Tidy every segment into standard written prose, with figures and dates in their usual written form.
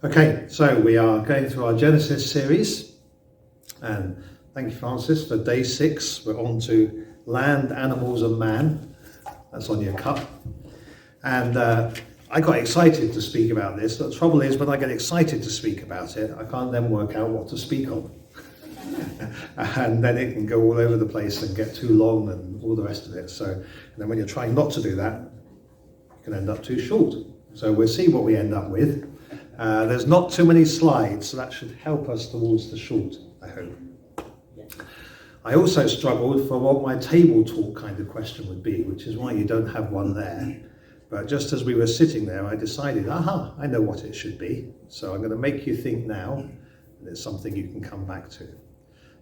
Okay, so we are going through our Genesis series, and thank you, Francis, for day 6. We're on to land, animals and man. That's on your cup. And I got excited to speak about this. The trouble is, when I get excited to speak about it, I can't then work out what to speak on. And then it can go all over the place and get too long and all the rest of it. And then when you're trying not to do that, you can end up too short. So we'll see what we end up with. There's not too many slides, so that should help us towards the short, I hope. I also struggled for what my table talk kind of question would be, which is why you don't have one there. But just as we were sitting there, I decided, I know what it should be. So I'm going to make you think now, and it's something you can come back to.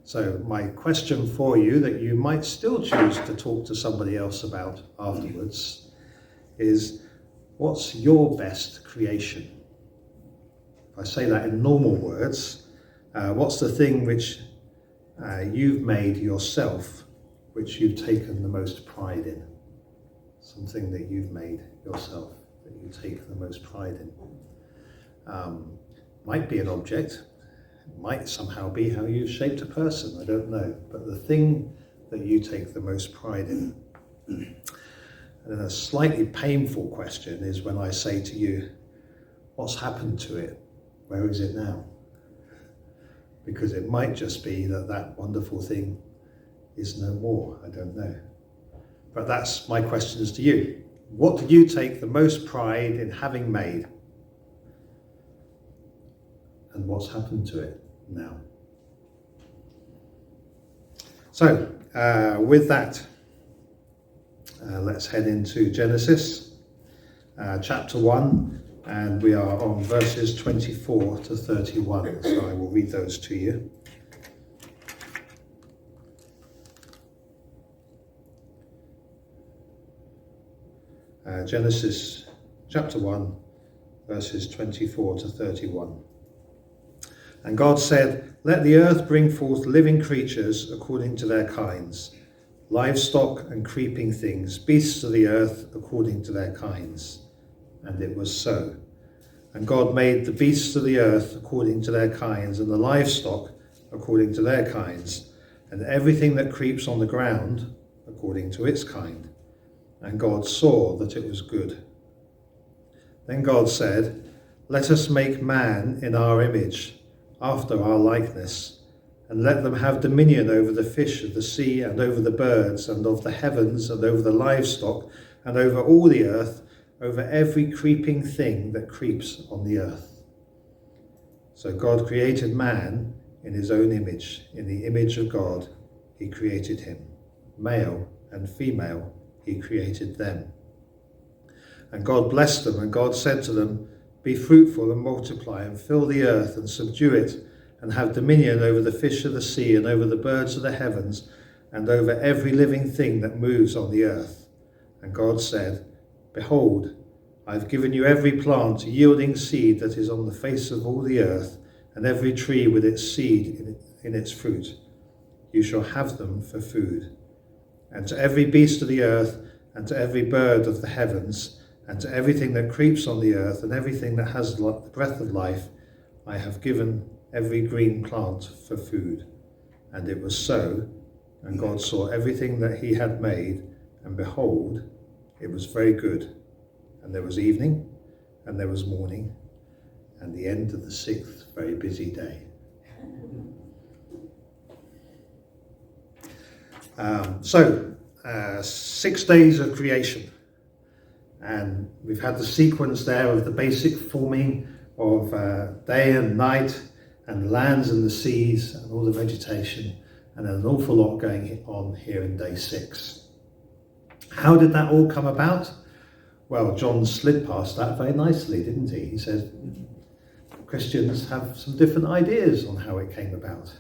So my question for you, that you might still choose to talk to somebody else about afterwards, is what's your best creation? I say that in normal words, what's the thing which you've made yourself, which you've taken the most pride in? Something that you've made yourself, that you take the most pride in. Might be an object, might somehow be how you've shaped a person, I don't know. But the thing that you take the most pride in. And then a slightly painful question is when I say to you, what's happened to it? Where is it now? Because it might just be that wonderful thing is no more, I don't know. But that's my questions to you. What do you take the most pride in having made? And what's happened to it now? So, with that, let's head into Genesis, chapter 1. And we are on verses 24 to 31, so I will read those to you. Genesis chapter 1, verses 24 to 31. And God said, "Let the earth bring forth living creatures according to their kinds, livestock and creeping things, beasts of the earth according to their kinds." And it was so. And God made the beasts of the earth according to their kinds, and the livestock according to their kinds, and everything that creeps on the ground according to its kind. And God saw that it was good. Then God said, "Let us make man in our image, after our likeness, and let them have dominion over the fish of the sea, and over the birds, and of the heavens, and over the livestock, and over all the earth, over every creeping thing that creeps on the earth." So God created man in his own image. In the image of God, he created him. Male and female, he created them. And God blessed them, and God said to them, "Be fruitful and multiply, and fill the earth, and subdue it, and have dominion over the fish of the sea, and over the birds of the heavens, and over every living thing that moves on the earth." And God said, "Behold, I have given you every plant yielding seed that is on the face of all the earth, and every tree with its seed in its fruit. You shall have them for food. And to every beast of the earth, and to every bird of the heavens, and to everything that creeps on the earth, and everything that has the breath of life, I have given every green plant for food." And it was so. And God saw everything that he had made, and behold, it was very good. And there was evening, and there was morning, and the end of the 6th very busy day. 6 days of creation. And we've had the sequence there of the basic forming of day and night, and the lands and the seas, and all the vegetation, and an awful lot going on here in day 6. How did that all come about? Well, John slid past that very nicely, didn't he? He said, Christians have some different ideas on how it came about.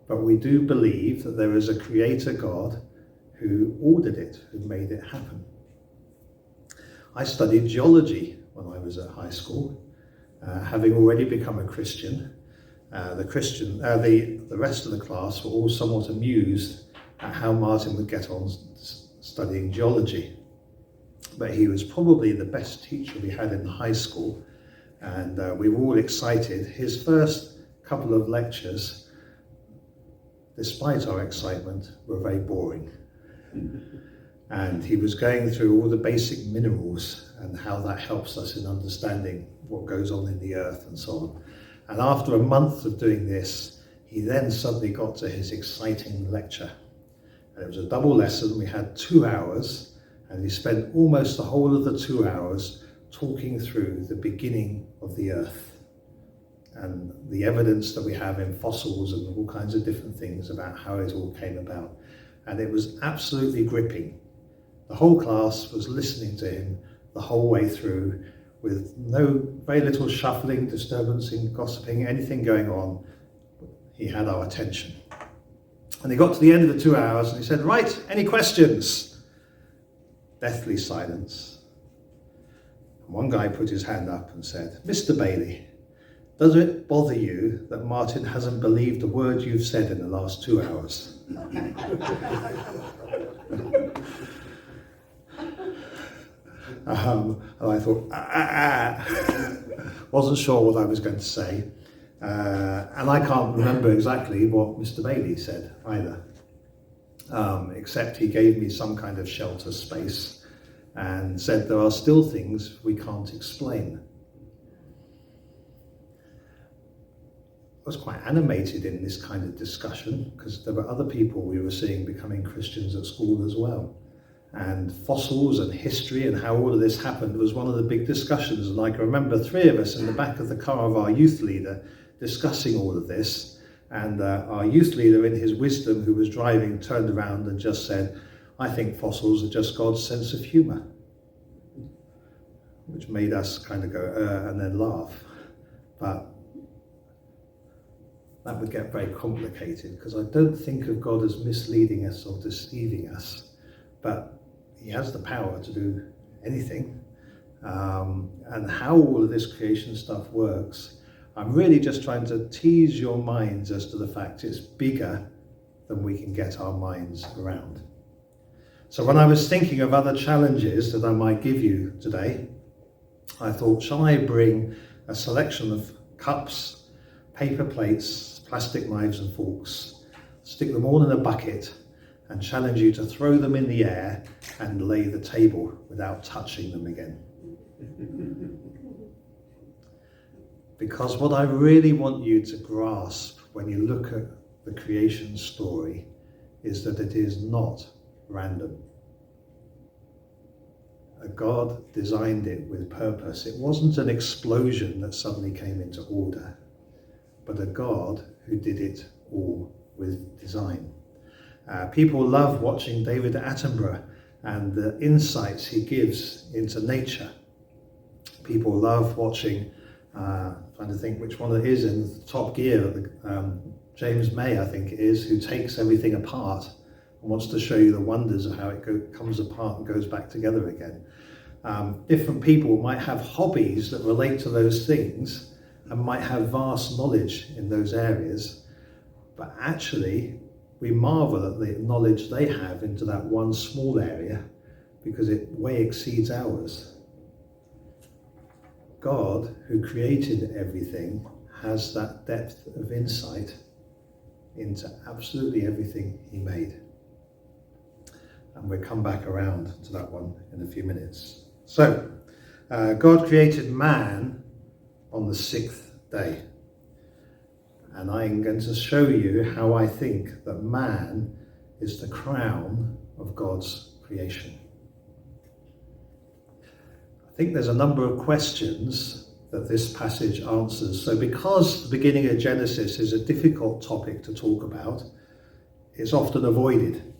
But we do believe that there is a creator God who ordered it, who made it happen. I studied geology when I was at high school, having already become a Christian. The rest of the class were all somewhat amused at how Martin would get on studying geology. But he was probably the best teacher we had in high school, And we were all excited. His first couple of lectures, despite our excitement, were very boring. And he was going through all the basic minerals and how that helps us in understanding what goes on in the earth and so on. And after a month of doing this, he then suddenly got to his exciting lecture. And it was a double lesson. We had 2 hours, and he spent almost the whole of the 2 hours talking through the beginning of the earth and the evidence that we have in fossils and all kinds of different things about how it all came about. And it was absolutely gripping. The whole class was listening to him the whole way through, with very little shuffling, disturbancing, gossiping, anything going on. He had our attention. And he got to the end of the 2 hours and he said, "Right, any questions?" Deathly silence. And one guy put his hand up and said, "Mr. Bailey, does it bother you that Martin hasn't believed a word you've said in the last 2 hours?" And I thought, wasn't sure what I was going to say. And I can't remember exactly what Mr. Bailey said either, except he gave me some kind of shelter space and said there are still things we can't explain. I was quite animated in this kind of discussion because there were other people we were seeing becoming Christians at school as well. And fossils and history and how all of this happened was one of the big discussions. And I can remember 3 of us in the back of the car of our youth leader discussing all of this. And our youth leader, in his wisdom, who was driving, turned around and just said, "I think fossils are just God's sense of humour," which made us kind of go, and then laugh. But that would get very complicated because I don't think of God as misleading us or deceiving us, but he has the power to do anything. And how all of this creation stuff works, I'm really just trying to tease your minds as to the fact it's bigger than we can get our minds around. So when I was thinking of other challenges that I might give you today, I thought, shall I bring a selection of cups, paper plates, plastic knives and forks, stick them all in a bucket and challenge you to throw them in the air and lay the table without touching them again. Because what I really want you to grasp when you look at the creation story is that it is not random. God designed it with purpose. It wasn't an explosion that suddenly came into order, but a God who did it all with design. People love watching David Attenborough and the insights he gives into nature. People love watching, trying to think which one it is in Top Gear, James May, I think it is, who takes everything apart and wants to show you the wonders of how it comes apart and goes back together again. Different people might have hobbies that relate to those things and might have vast knowledge in those areas, but actually we marvel at the knowledge they have into that one small area because it way exceeds ours. God, who created everything, has that depth of insight into absolutely everything he made. And we'll come back around to that one in a few minutes. So, God created man on the 6th day. And I'm going to show you how I think that man is the crown of God's creation. I think there's a number of questions that this passage answers. So because the beginning of Genesis is a difficult topic to talk about, it's often avoided.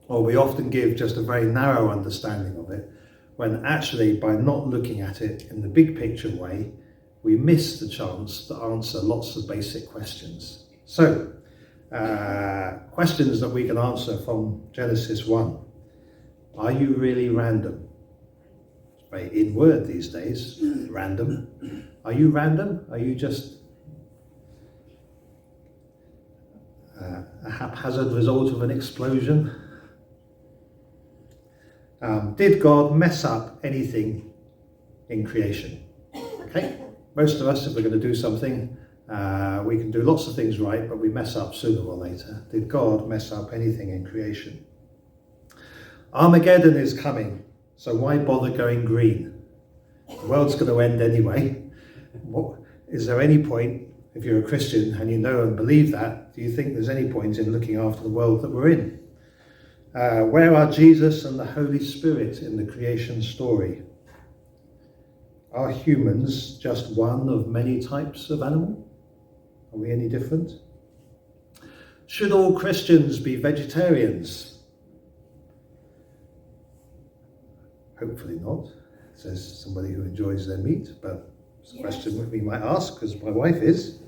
Or we often give just a very narrow understanding of it, when actually by not looking at it in the big picture way, we miss the chance to answer lots of basic questions. So, questions that we can answer from Genesis 1. Are you really random? It's very in word these days, random. Are you random? Are you just a haphazard result of an explosion? Did God mess up anything in creation? Okay, Okay? Most of us, if we're going to do something, we can do lots of things right, but we mess up sooner or later. Did God mess up anything in creation? Armageddon is coming, so why bother going green? The world's going to end anyway. Is there any point, if you're a Christian and you know and believe that, do you think there's any point in looking after the world that we're in? Where are Jesus and the Holy Spirit in the creation story? Are humans just one of many types of animal? Are we any different? Should all Christians be vegetarians? Hopefully not, says somebody who enjoys their meat, but it's a question that we might ask, because my wife is.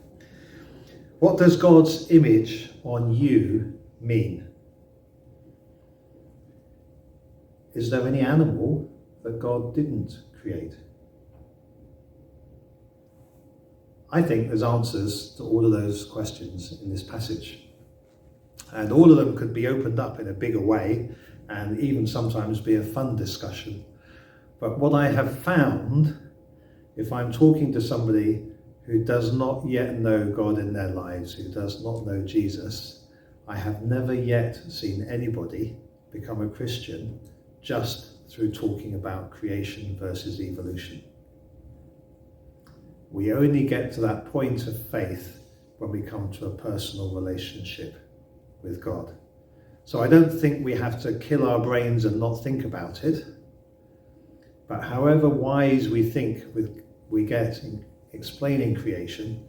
What does God's image on you mean? Is there any animal that God didn't create? I think there's answers to all of those questions in this passage. And all of them could be opened up in a bigger way and even sometimes be a fun discussion. But what I have found, if I'm talking to somebody who does not yet know God in their lives, who does not know Jesus, I have never yet seen anybody become a Christian just through talking about creation versus evolution. We only get to that point of faith when we come to a personal relationship with God. So I don't think we have to kill our brains and not think about it. But however wise we think we get in explaining creation,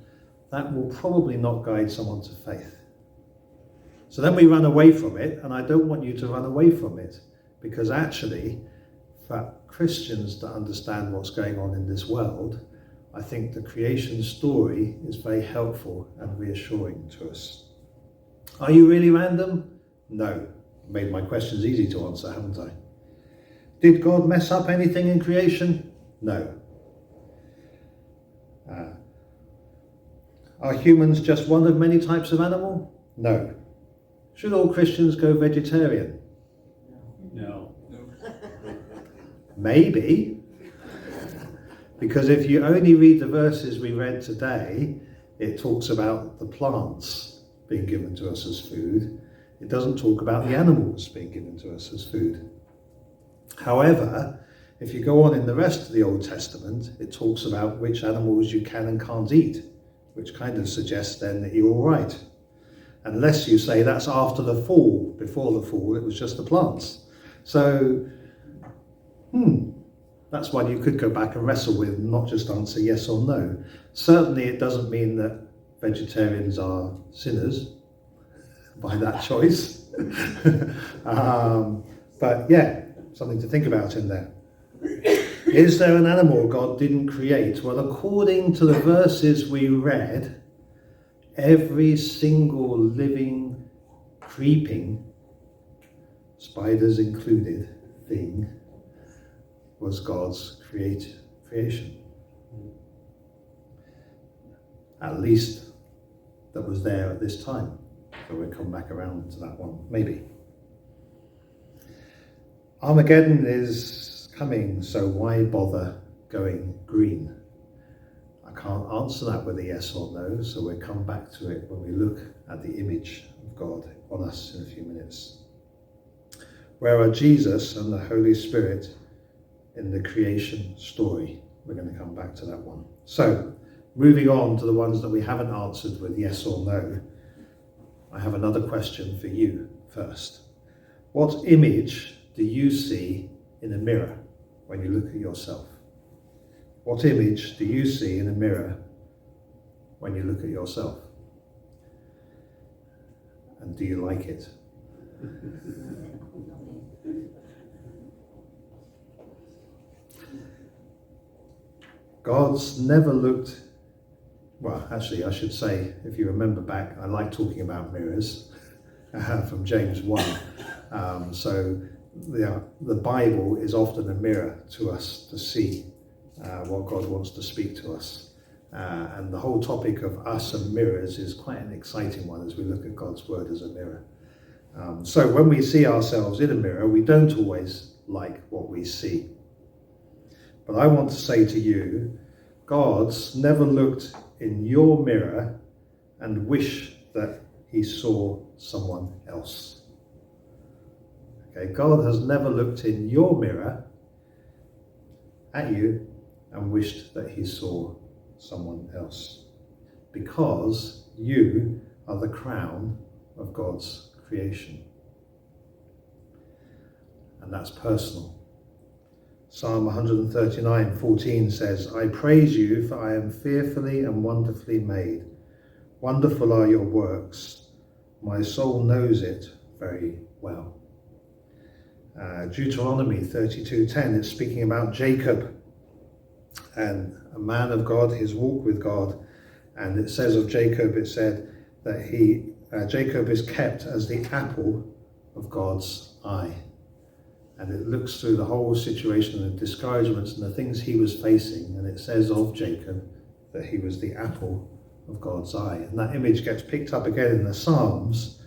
that will probably not guide someone to faith. So then we run away from it, and I don't want you to run away from it, because actually, for Christians to understand what's going on in this world, I think the creation story is very helpful and reassuring to us. Are you really random? No. Made my questions easy to answer, haven't I? Did God mess up anything in creation? No. Are humans just one of many types of animal? No. Should all Christians go vegetarian? No. Maybe. Because if you only read the verses we read today, it talks about the plants being given to us as food. It doesn't talk about the animals being given to us as food. However, if you go on in the rest of the Old Testament, it talks about which animals you can and can't eat, which kind of suggests then that you're all right. Unless you say that's after the fall. Before the fall, it was just the plants. So, that's one you could go back and wrestle with and not just answer yes or no. Certainly it doesn't mean that vegetarians are sinners by that choice. But yeah, something to think about in there. Is there an animal God didn't create? Well, according to the verses we read, every single living, creeping, spiders included, thing was God's creation. At least that was there at this time. So we'll come back around to that one, maybe. Armageddon is coming, so why bother going green? I can't answer that with a yes or no, so we'll come back to it when we look at the image of God on us in a few minutes. Where are Jesus and the Holy Spirit in the creation story? We're going to come back to that one. So, moving on to the ones that we haven't answered with yes or no, I have another question for you first. What image do you see in a mirror when you look at yourself? What image do you see in a mirror when you look at yourself? And do you like it? God's never looked, well, actually, I should say, if you remember back, I like talking about mirrors from James 1. So the Bible is often a mirror to us to see what God wants to speak to us. And the whole topic of us and mirrors is quite an exciting one as we look at God's word as a mirror. So when we see ourselves in a mirror, we don't always like what we see. But I want to say to you, God's never looked in your mirror and wished that he saw someone else. Okay, God has never looked in your mirror at you and wished that he saw someone else, because you are the crown of God's creation. And that's personal. Psalm 139:14 says, I praise you, for I am fearfully and wonderfully made. Wonderful are your works. My soul knows it very well. Deuteronomy 32:10, it's speaking about Jacob and a man of God, his walk with God. And it says of Jacob, it said that Jacob is kept as the apple of God's eye. And it looks through the whole situation and the discouragements and the things he was facing. And it says of Jacob that he was the apple of God's eye. And that image gets picked up again in the Psalms,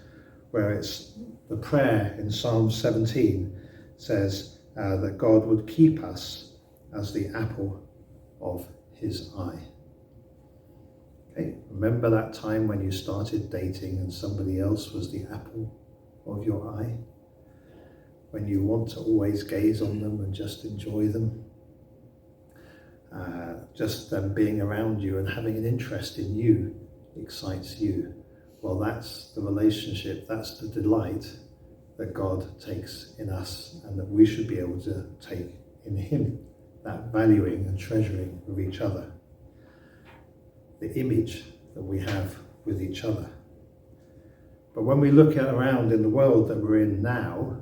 where it's the prayer in Psalm 17 says that God would keep us as the apple of his eye. Okay, remember that time when you started dating and somebody else was the apple of your eye? When you want to always gaze on them and just enjoy them? Just them being around you and having an interest in you excites you. Well, that's the relationship, that's the delight that God takes in us, and that we should be able to take in him, that valuing and treasuring of each other. The image that we have with each other. But when we look around in the world that we're in now,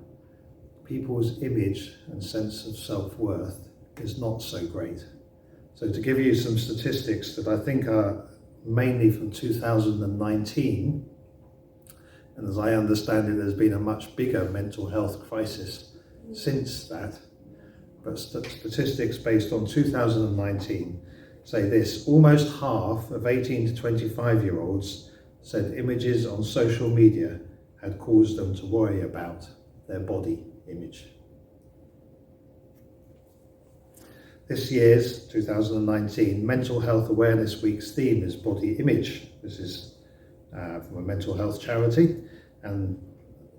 people's image and sense of self-worth is not so great. So to give you some statistics that I think are mainly from 2019, and as I understand it, there's been a much bigger mental health crisis since that, but statistics based on 2019 say this: almost half of 18 to 25-year-olds said images on social media had caused them to worry about their body image. This year's 2019 Mental Health Awareness Week's theme is body image. This is from a mental health charity, and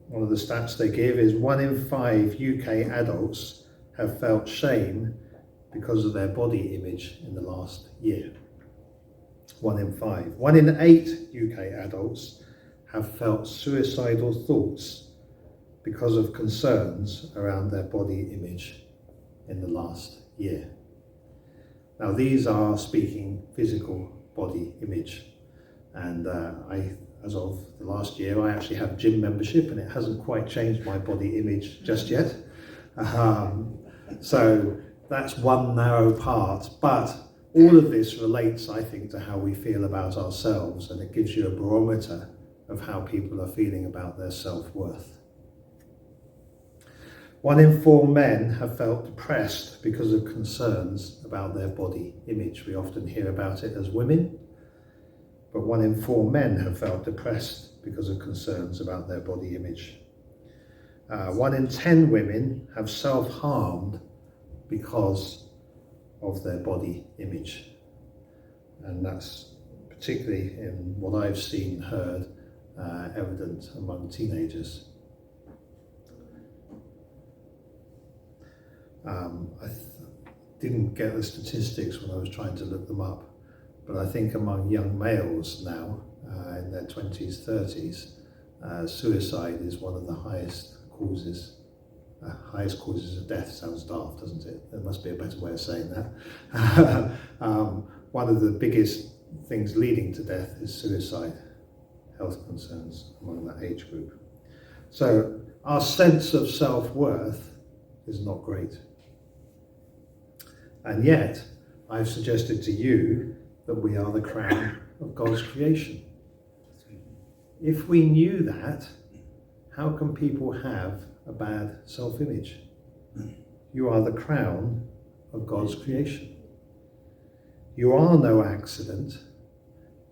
one of the stats they give is 1 in 5 UK adults have felt shame because of their body image in the last year. 1 in 5. 1 in 8 UK adults have felt suicidal thoughts because of concerns around their body image in the last year. Now, these are speaking physical body image, and as of the last year, I actually have gym membership, and it hasn't quite changed my body image just yet. So that's one narrow part, but all of this relates, I think, to how we feel about ourselves, and it gives you a barometer of how people are feeling about their self-worth. 1 in 4 men have felt depressed because of concerns about their body image. We often hear about it as women, but 1 in 4 men have felt depressed because of concerns about their body image. 1 in 10 women have self-harmed because of their body image. And that's particularly in what I've seen, heard, evident among teenagers. I didn't get the statistics when I was trying to look them up, but I think among young males now, in their 20s, 30s, suicide is one of the highest causes of death. Sounds daft, doesn't it? There must be a better way of saying that. One of the biggest things leading to death is suicide, health concerns among that age group. So our sense of self-worth is not great. And yet, I've suggested to you that we are the crown of God's creation. If we knew that, how can people have a bad self-image? You are the crown of God's creation. You are no accident.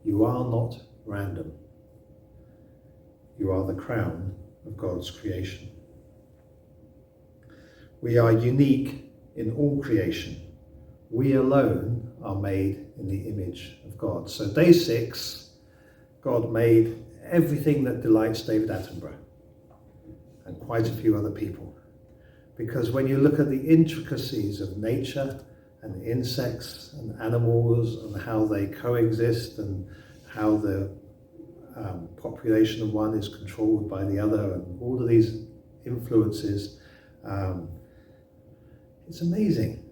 You are not random. You are the crown of God's creation. We are unique in all creation. We alone are made in the image of God. So day 6, God made everything that delights David Attenborough and quite a few other people. Because when you look at the intricacies of nature and insects and animals and how they coexist and how the population of one is controlled by the other and all of these influences, it's amazing.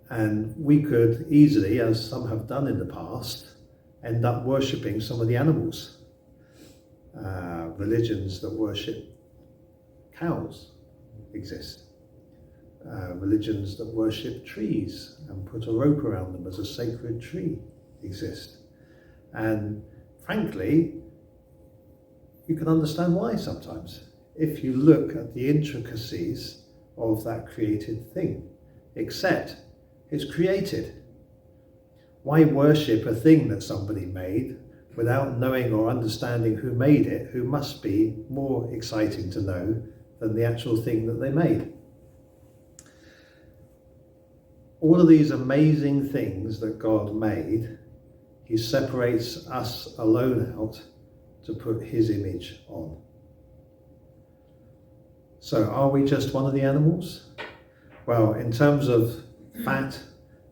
And we could easily, as some have done in the past, end up worshipping some of the animals. Religions that worship cows exist. Religions that worship trees and put a rope around them as a sacred tree exist. And frankly, you can understand why sometimes, if you look at the intricacies of that created thing, except it's created. Why worship a thing that somebody made without knowing or understanding who made it, who must be more exciting to know than the actual thing that they made? All of these amazing things that God made, he separates us alone out to put his image on. So are we just one of the animals? Well, in terms of fat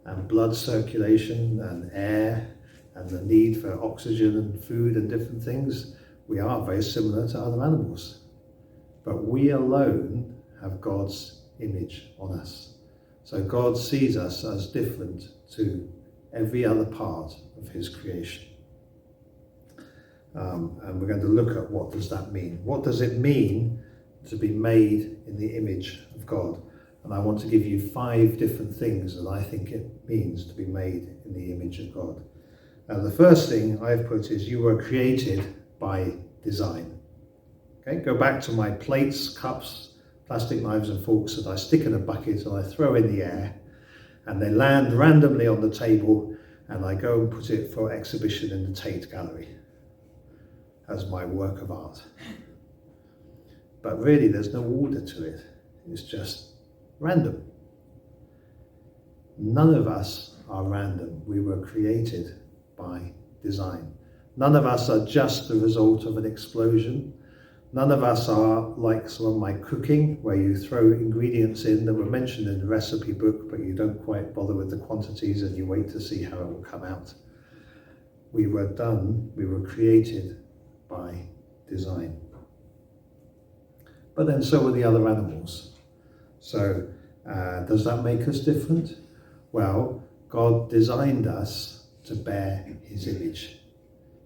and blood circulation and air and the need for oxygen and food and different things, we are very similar to other animals. But we alone have God's image on us. So God sees us as different to every other part of his creation. And we're going to look at what does that mean. What does it mean to be made in the image of God? And I want to give you 5 different things that I think it means to be made in the image of God. The first thing I've put is you were created by design. Okay, go back to my plates, cups, plastic knives and forks that I stick in a bucket and I throw in the air, and they land randomly on the table, and I go and put it for exhibition in the Tate Gallery as my work of art. But really there's no order to it. It's just random. None of us are random. We were created by design. None of us are just the result of an explosion. None of us are like some of my cooking, where you throw ingredients in that were mentioned in the recipe book, but you don't quite bother with the quantities and you wait to see how it will come out. We were created by design. But then so are the other animals. So does that make us different? Well, God designed us to bear his image.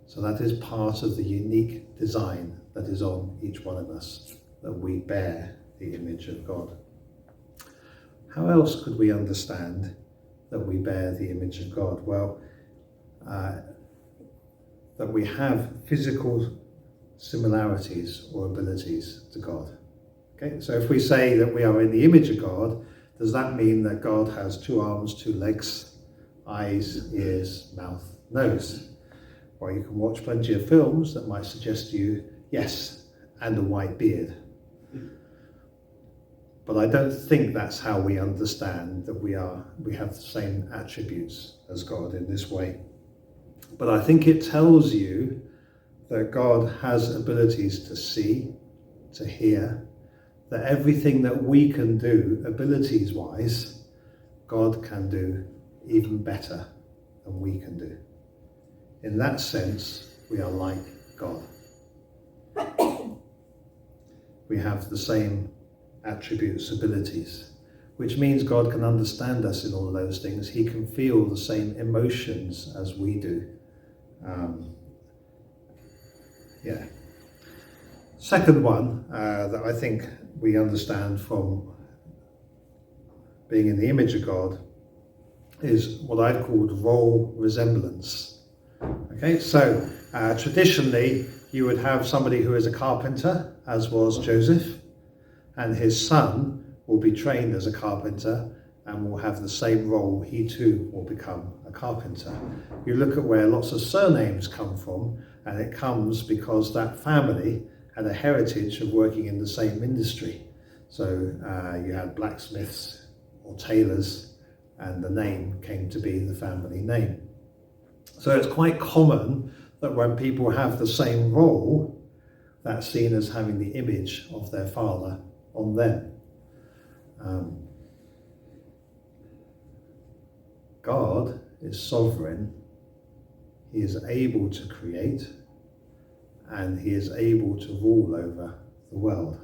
So that is part of the unique design that is on each one of us, that we bear the image of God. How else could we understand that we bear the image of God? Well, that we have physical similarities or abilities to God. Okay, so if we say that we are in the image of God, does that mean that God has 2 arms, 2 legs, eyes, ears, mouth, nose? Well, you can watch plenty of films that might suggest to you, yes, and a white beard. But I don't think that's how we understand that we have the same attributes as God in this way. But I think it tells you that God has abilities to see, to hear, that everything that we can do, abilities-wise, God can do even better than we can do. In that sense, we are like God. We have the same attributes, abilities, which means God can understand us in all of those things. He can feel the same emotions as we do. Second one that I think we understand from being in the image of God is what I've called role resemblance. Okay, so traditionally you would have somebody who is a carpenter, as was Joseph, and his son will be trained as a carpenter and will have the same role. He too will become a carpenter. You look at where lots of surnames come from, and it comes because that family had a heritage of working in the same industry. So you had blacksmiths or tailors and the name came to be the family name. So it's quite common that when people have the same role, that's seen as having the image of their father on them. God is sovereign. He is able to create, and he is able to rule over the world.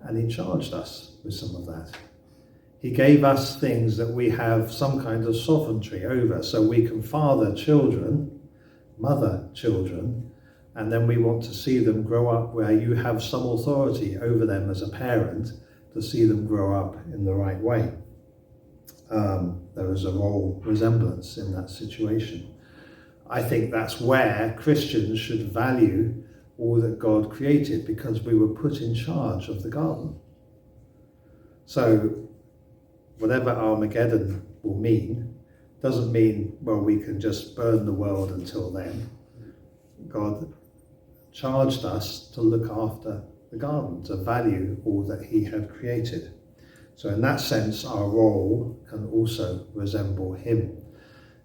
And he charged us with some of that. He gave us things that we have some kind of sovereignty over, so we can father children, mother children, and then we want to see them grow up where you have some authority over them as a parent to see them grow up in the right way. There is a role resemblance in that situation. I think that's where Christians should value all that God created, because we were put in charge of the garden. So whatever Armageddon will mean doesn't mean, well, we can just burn the world until then. God charged us to look after the garden, to value all that he had created. So in that sense, our role can also resemble him.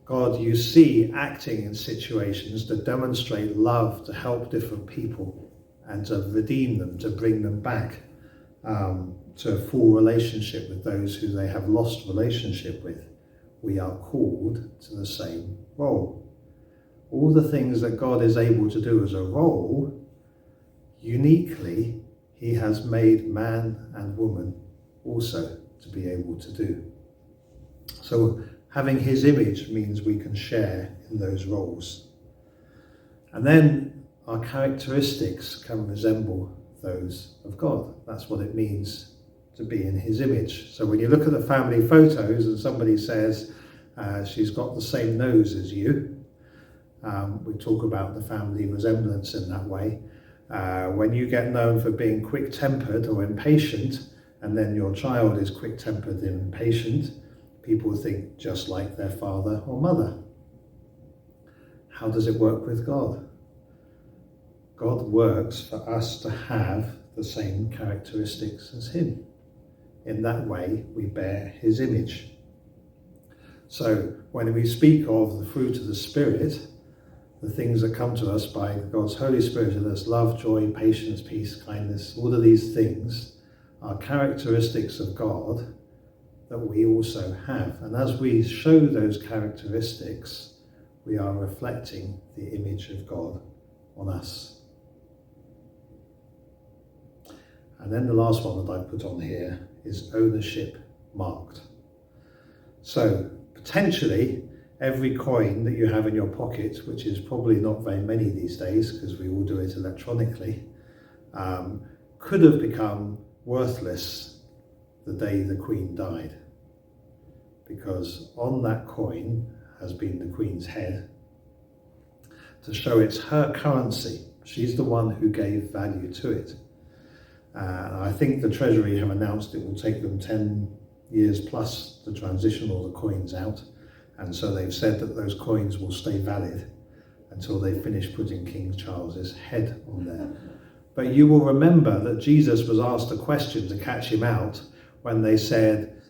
God, you see, acting in situations to demonstrate love, to help different people and to redeem them, to bring them back to a full relationship with those who they have lost relationship with. We are called to the same role. All the things that God is able to do as a role, uniquely, he has made man and woman also to be able to do. So having his image means we can share in those roles. And then our characteristics can resemble those of God. That's what it means to be in his image. So when you look at the family photos and somebody says, she's got the same nose as you, we talk about the family resemblance in that way. When you get known for being quick-tempered or impatient, and then your child is quick-tempered and impatient, people think just like their father or mother. How does it work with God? God works for us to have the same characteristics as him. In that way, we bear his image. So when we speak of the fruit of the Spirit, the things that come to us by God's Holy Spirit are this love, joy, patience, peace, kindness. All of these things are characteristics of God that we also have. And as we show those characteristics, we are reflecting the image of God on us. And then the last one that I put on here is ownership marked. So potentially every coin that you have in your pocket, which is probably not very many these days because we all do it electronically, could have become worthless the day the Queen died, because on that coin has been the Queen's head to show it's her currency. She's the one who gave value to it. I think the Treasury have announced it will take them 10 years plus to transition all the coins out, and so they've said that those coins will stay valid until they finish putting King Charles's head on there. But you will remember that Jesus was asked a question to catch him out when they said,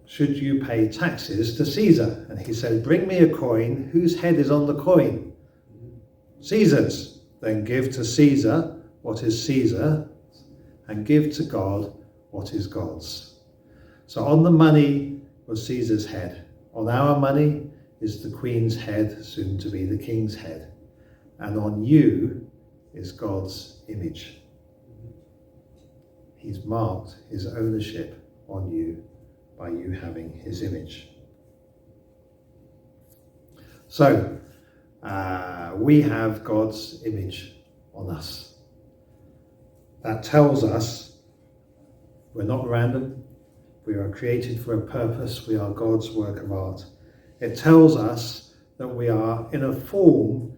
should you pay taxes to Caesar? And he said, bring me a coin whose head is on the coin. Caesar's. Then give to Caesar what is Caesar, and give to God what is God's. So on the money was Caesar's head. On our money is the Queen's head, soon to be the King's head. And on you is God's image. He's marked his ownership on you by you having his image. So we have God's image on us. That tells us we're not random. We are created for a purpose. We are God's work of art. It tells us that we are in a form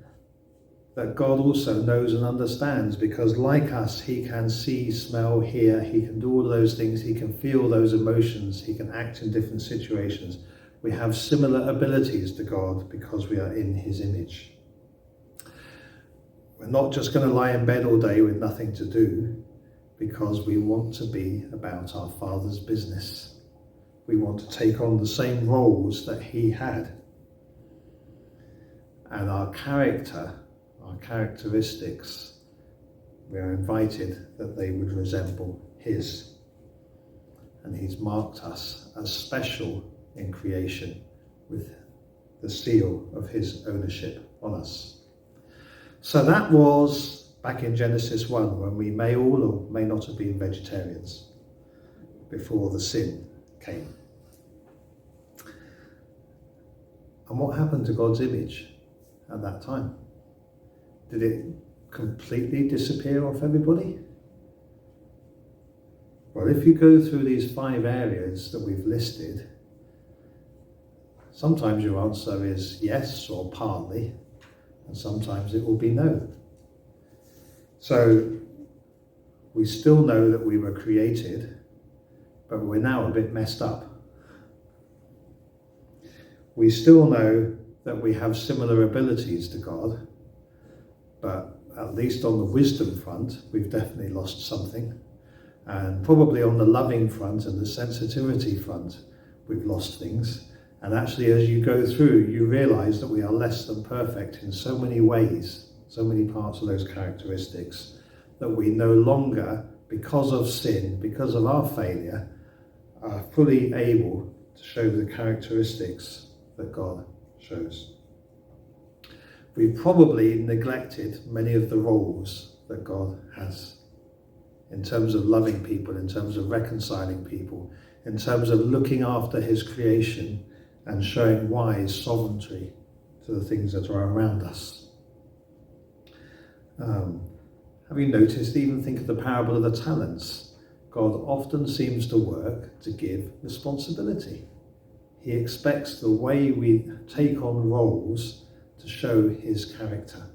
that God also knows and understands, because like us, he can see, smell, hear, he can do all those things, he can feel those emotions, he can act in different situations. We have similar abilities to God because we are in his image. We're not just going to lie in bed all day with nothing to do, because we want to be about our Father's business. We want to take on the same roles that he had. And our character, our characteristics, we are invited that they would resemble his. And he's marked us as special in creation with the seal of his ownership on us. So that was back in Genesis 1, when we may all or may not have been vegetarians before the sin came. And what happened to God's image at that time? Did it completely disappear off everybody? Well, if you go through these 5 areas that we've listed, sometimes your answer is yes or partly, and sometimes it will be no. So we still know that we were created, but we're now a bit messed up. We still know that we have similar abilities to God, but at least on the wisdom front, we've definitely lost something. And probably on the loving front and the sensitivity front, we've lost things. And actually, as you go through, you realize that we are less than perfect in so many ways, so many parts of those characteristics, that we no longer, because of sin, because of our failure, are fully able to show the characteristics that God shows. We've probably neglected many of the roles that God has in terms of loving people, in terms of reconciling people, in terms of looking after his creation and showing wise sovereignty to the things that are around us. Have you noticed, even think of the parable of the talents, God often seems to work to give responsibility. He expects the way we take on roles to show his character.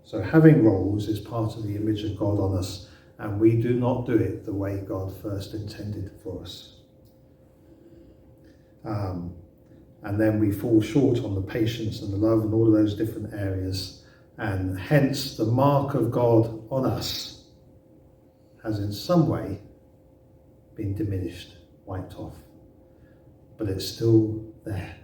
So having roles is part of the image of God on us, and we do not do it the way God first intended for us. And then we fall short on the patience and the love and all of those different areas, and hence the mark of God on us has in some way been diminished, wiped off. But it's still there.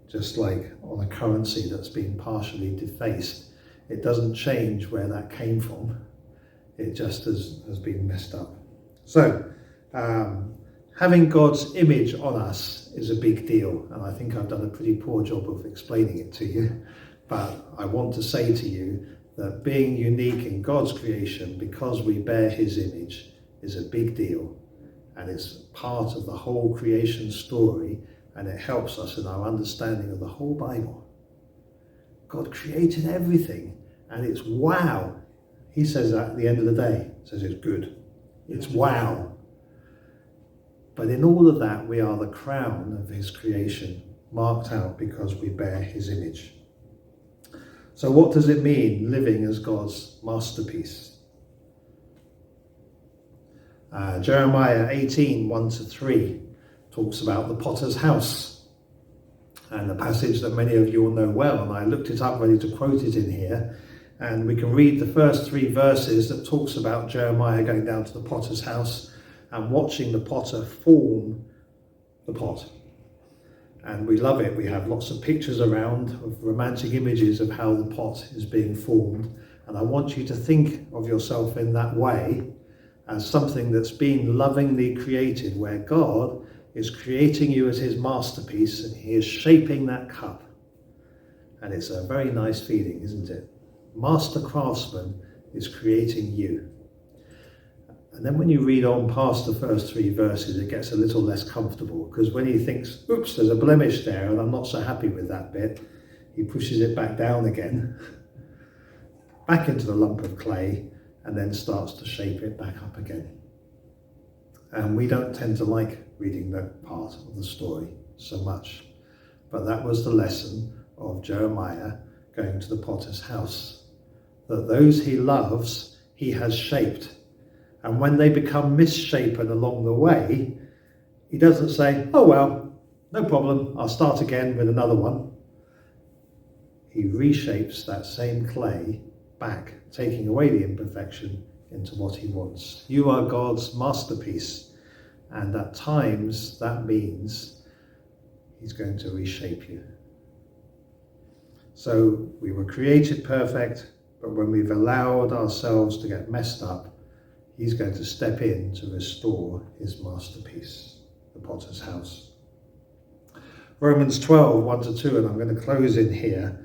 Just like on a currency that's been partially defaced, it doesn't change where that came from. It just has been messed up. So, having God's image on us is a big deal, and I think I've done a pretty poor job of explaining it to you. But I want to say to you that being unique in God's creation, because we bear his image, is a big deal. And it's part of the whole creation story, and it helps us in our understanding of the whole Bible. God created everything, and it's wow. He says that at the end of the day. He says it's good. It's wow. But in all of that, we are the crown of his creation, marked out because we bear his image. So what does it mean, living as God's masterpiece? Jeremiah 18, 1-3 talks about the potter's house, and the passage that many of you will know well, and I looked it up ready to quote it in here, and we can read the first 3 verses that talks about Jeremiah going down to the potter's house and watching the potter form the pot. And we love it. We have lots of pictures around of romantic images of how the pot is being formed, and I want you to think of yourself in that way, as something that's been lovingly created, where God is creating you as his masterpiece and he is shaping that cup. And it's a very nice feeling, isn't it? Master craftsman is creating you. And then when you read on past the first 3 verses, it gets a little less comfortable, because when he thinks, oops, there's a blemish there and I'm not so happy with that bit, he pushes it back down again, back into the lump of clay, and then starts to shape it back up again. And we don't tend to like reading that part of the story so much. But that was the lesson of Jeremiah going to the potter's house. That those he loves, he has shaped. And when they become misshapen along the way, he doesn't say, oh well, no problem, I'll start again with another one. He reshapes that same clay back, taking away the imperfection into what he wants. You are God's masterpiece, And at times that means he's going to reshape you. So we were created perfect, but when we've allowed ourselves to get messed up, he's going to step in to restore his masterpiece, the potter's house. Romans 12, 1-2, and I'm going to close in here,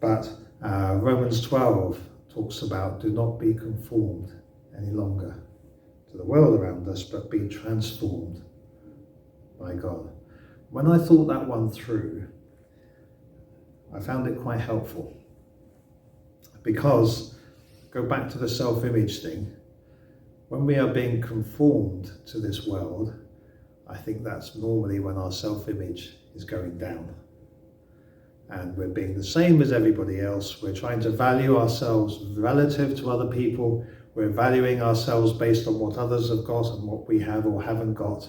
but Romans 12 talks about do not be conformed any longer to the world around us, but be transformed by God. When I thought that one through, I found it quite helpful, because, go back to the self-image thing, when we are being conformed to this world, I think that's normally when our self-image is going down. And we're being the same as everybody else. We're trying to value ourselves relative to other people. We're valuing ourselves based on what others have got and what we have or haven't got.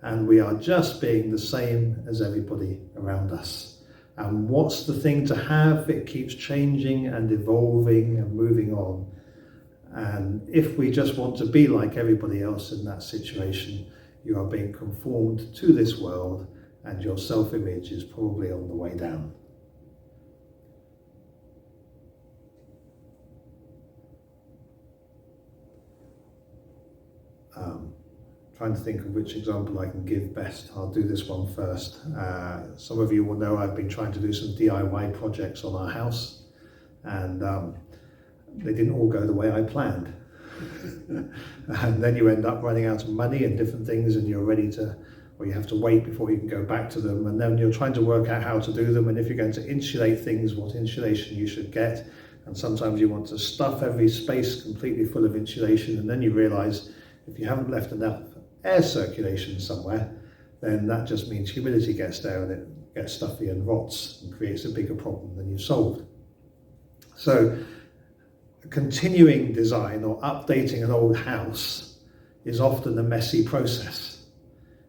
And we are just being the same as everybody around us. And what's the thing to have? It keeps changing and evolving and moving on. And if we just want to be like everybody else in that situation, you are being conformed to this world, and your self-image is probably on the way down. Trying to think of which example I can give best. I'll do this one first. Some of you will know I've been trying to do some DIY projects on our house, and they didn't all go the way I planned. And then you end up running out of money and different things, and you're ready to, or you have to wait before you can go back to them, and then you're trying to work out how to do them, and if you're going to insulate things, what insulation you should get. And sometimes you want to stuff every space completely full of insulation, and then you realize if you haven't left enough air circulation somewhere, then that just means humidity gets there and it gets stuffy and rots and creates a bigger problem than you've solved. So continuing design or updating an old house is often a messy process.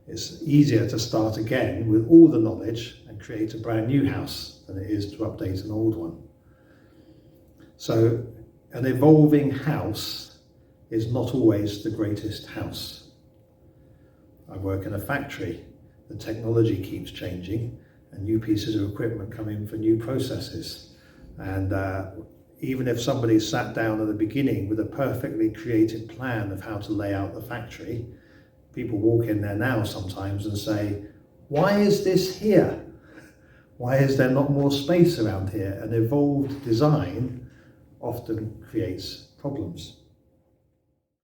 It's easier to start again with all the knowledge and create a brand new house than it is to update an old one. So an evolving house is not always the greatest house. I work in a factory. The technology keeps changing and new pieces of equipment come in for new processes. And even if somebody sat down at the beginning with a perfectly created plan of how to lay out the factory, people walk in there now sometimes and say, why is this here? Why is there not more space around here? An evolved design often creates problems.